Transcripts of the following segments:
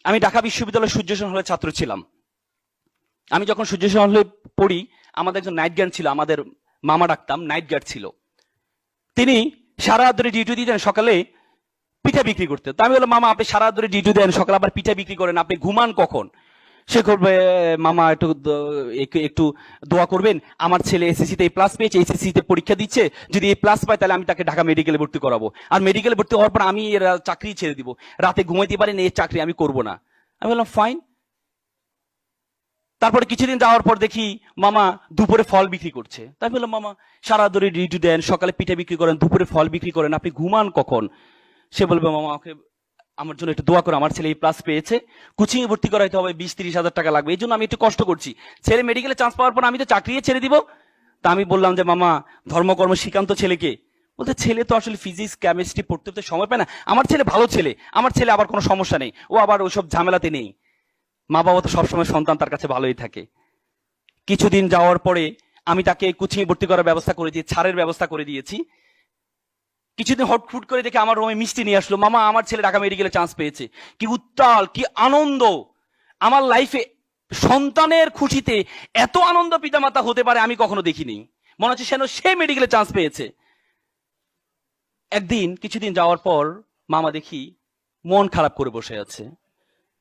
আমি ঢাকা বিশ্ববিদ্যালয়ের সূর্যসেন হলে ছাত্র ছিলাম। আমি যখন সূর্যসেন হলে পড়ি, আমাদের একজন নাইট গার্ড ছিল, আমাদের মামা ডাকতাম, নাইট গার্ড ছিল। তিনি সারা রাত ধরে ডিউটি দিতেন, সকালে পিঠা বিক্রি করতে। তো আমি বললাম, মামা আপনি সারা রাত ধরে ডিউটি দেন, সকালে আবার পিঠা বিক্রি করেন, আপনি ঘুমান কখন? সে করবে, মামা একটু একটু দোয়া করবেন, আমার ছেলে এসএসসি তে প্লাস পেয়েছে, এসএসসি তে পরীক্ষা দিচ্ছে, যদি এই প্লাস পায় তাহলে আমি তাকে ঢাকা মেডিকেলে ভর্তি করাবো, আর মেডিকেলে ভর্তি হওয়ার পর আমি এর চাকরি ছেড়ে দিব, রাতে ঘুমাইতে পারেন, এই চাকরি আমি করব না। আমি বললাম ফাইন। তারপরে কিছুদিন যাওয়ার পর দেখি মামা দুপুরে ফল বিক্রি করছে। তাই বললাম, মামা সারা ধরে ডিউটি দেন, সকালে পিঠা বিক্রি করেন, দুপুরে ফল বিক্রি করেন, আপনি ঘুমান কখন? সে বলবে, মামা আমাকে আমার জন্য একটু দোয়া করো, আমার ছেলে এই প্লাস পেয়েছে, কোচিং এ ভর্তি করাইতে হবে, 20-30 হাজার টাকা লাগবে, এই জন্য আমি একটু কষ্ট করছি, ছেলে মেডিকেলে চান্স পাওয়ার পর আমি তো চাকরি ছেড়ে দিব। তা আমি বললাম যে, মামা ধর্মকর্ম শিখান্ত ছেলেকে। বলতে, ছেলে তো আসলে ফিজিক্স কেমিস্ট্রি পড়তে তো সময় পায় না, আমার ছেলে ভালো ছেলে, আমার ছেলে আবার কোনো সমস্যা নেই, ও আবার ওইসব ঝামেলাতে নেই। মা বাবা তো সবসময় সন্তান তার কাছে ভালোই থাকে। কিছুদিন যাওয়ার পরে আমি তাকে কোচিং এ ভর্তি করার ব্যবস্থা করে দিয়েছি, ছাড়ের ব্যবস্থা করে দিয়েছি। কিছুদিন হটফুট করে দেখে আমার রুমে মিষ্টি নিয়ে আসলো, মামা আমার ছেলে ঢাকা মেডিকেলে চান্স পেয়েছে। কি উত্তাল, কি আনন্দ! আমার লাইফে সন্তানের খুশিতে এত আনন্দ পিতামাতা হতে পারে আমি কখনো দেখিনি। মনে হচ্ছে সে মেডিকেলে চান্স পেয়েছে। একদিন কিছুদিন যাওয়ার পর মামা দেখি মন খারাপ করে বসে আছে।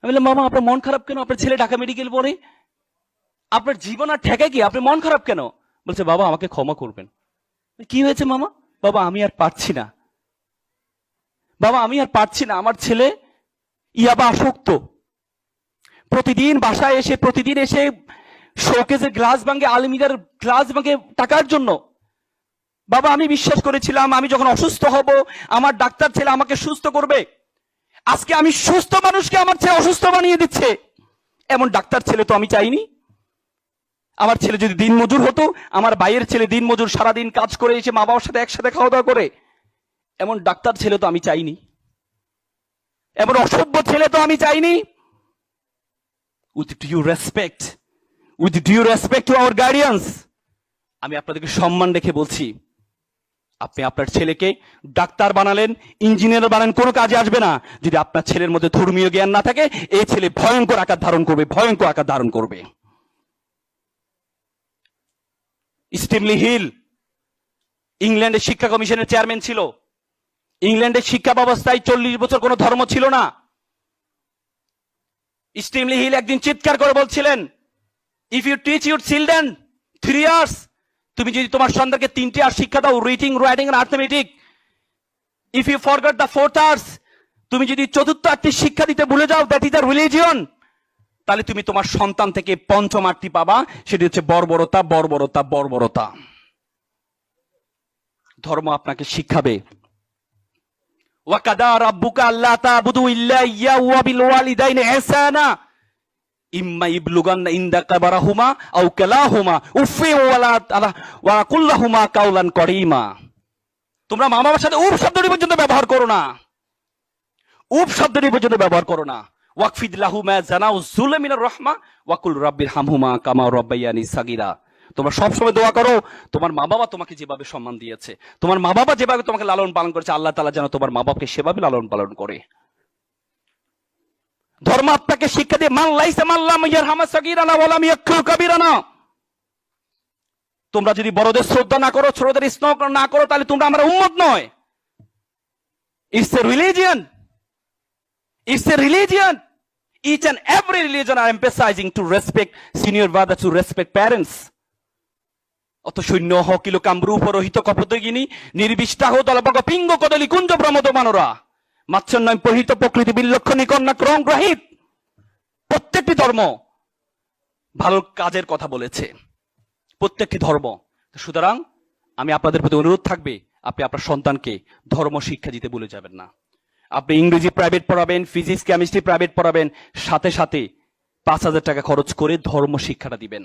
আমি বললাম, মামা আপনার মন খারাপ কেন? আপনার ছেলে ঢাকা মেডিকেল পড়ে, আপনার জীবন আর ঠেকায় কি, আপনি মন খারাপ কেন? বলছে, বাবা আমাকে ক্ষমা করবেন। কি হয়েছে মামা? বাবা আমি আর পারছি না, বাবা আমি আর পারছি না, আমার ছেলে ইয়াবা আসক্ত, প্রতিদিন বাসায় এসে শোকেজের গ্লাস ভাঙে, আলমিরার গ্লাস ভাঙে টাকার জন্য। বাবা আমি বিশ্বাস করেছিলাম আমি যখন অসুস্থ হব আমার ডাক্তার ছেলে আমাকে সুস্থ করবে, আজকে আমি সুস্থ মানুষকে আমার ছেলে অসুস্থ বানিয়ে দিচ্ছে। এমন ডাক্তার ছেলে তো আমি চাইনি। আমার ছেলে যদি দিন মজুর হতো, আমার ভাইয়ের ছেলে দিন মজুর, সারাদিন কাজ করে এসে মা বাবার সাথে একসাথে খাওয়া দাওয়া করে, এমন ডাক্তার ছেলে তো আমি চাইনি, এমন অসভ্য ছেলে তো আমি চাইনি। With due respect to our guardians, আমি আপনাদেরকে সম্মান রেখে বলছি, আপনি আপনার ছেলেকে ডাক্তার বানালেন, ইঞ্জিনিয়ার বানালেন, কোনো কাজে আসবে না যদি আপনার ছেলের মধ্যে ধর্মীয় জ্ঞান না থাকে। এই ছেলে ভয়ঙ্কর আকার ধারণ করবে, ভয়ঙ্কর আকার ধারণ করবে। স্টিমলি হিল ইংল্যান্ডের শিক্ষা কমিশনের চেয়ারম্যান ছিল। ইংল্যান্ডের শিক্ষা ব্যবস্থায় 40 বছর কোনো ধর্ম ছিল না। স্টিমলি হিল একদিন চিৎকার করে বলছিলেন, if you teach your children 3 years, তুমি যদি তোমার সন্তানকে 3টে আর শিক্ষা দাও, রিডিং, রাইটিং আর arithmetic, if you forgot the 4th arts, তুমি যদি চতুর্থ আর্টটি শিক্ষা দিতে ভুলে যাও, দ্যাট ইজ দ্য রিলিজিয়ন, তাহলে তুমি তোমার সন্তান থেকে পঞ্চম আর্টটি পাবা, সেটি হচ্ছে বর্বরতা, বর্বরতা, বর্বরতা। ধর্ম আপনাকে শিখাবে। ওয়াকাদা রাব্বুকা আল্লা তা'বুদু ইল্লা ইয়াহু ওয়া বিল ওয়ালিদাইনি ইহসানা ইম্মা ইবলুগান্না ইনদাকা বারাহুমা আও কালাহুমা উফি ওয়া কুল্লাহুমা কাওলান করিমা। তোমরা মা বাবার সাথে উফ শব্দটি পর্যন্ত ব্যবহার করো না, উফ শব্দটি পর্যন্ত ব্যবহার করো না। ওয়াকফিদ লাহুমা জানাউ যুলা মিনার রাহমা ওয়া কুল রাব্বিরহামহুমা কামা রাব্বায়ানি সাগীরা। তোমরা সবসময় দোয়া করো, তোমার মা বাবা তোমাকে যেভাবে সম্মান দিয়েছে, তোমার মা বাবা যেভাবে তোমাকে লালন পালন করেছে, আল্লাহ তাআলা যেন তোমার মা বাবাকে সেভাবে লালন পালন করে। ধর্ম আপনাকে শিক্ষা দিয়ে, মান লাইসা মাল্লাম ইয়ারহামা সাগীরানা ওয়া লাম ইয়াকফির কাবীরানা। তোমরা যদি বড়দের শ্রদ্ধা না করো, ছোটদের স্নেহ না করো, তাহলে তোমরা আমার উম্মত নয়। It's a religion, it's a religion. Each and every religion are emphasizing to respect senior brothers, to respect parents. অত সৈন্য হকিল কামরূপ রহিত কপতগিনী নির্বিষ্টাহ দলবগ পিঙ্গ কদলি কুঞ্জ প্রমোদ মানরা মাচ্ছন্নয় পহিত প্রকৃতি বিলক্ষণী কন্যা ক্রম গ্রহিত। প্রত্যেকটি ধর্ম ভালো কাজের কথা বলেছে, প্রত্যেকটি ধর্ম। সুতরাং আমি আপনাদের প্রতি অনুরোধ থাকবে, আপনি আপনার সন্তানকে ধর্ম শিক্ষা দিতে ভুলে যাবেন না। আপনি ইংরেজি প্রাইভেট পড়াবেন, ফিজিক্স কেমিস্ট্রি প্রাইভেট পড়াবেন, সাথে সাথে 5,000 টাকা খরচ করে ধর্ম শিক্ষাটা দিবেন।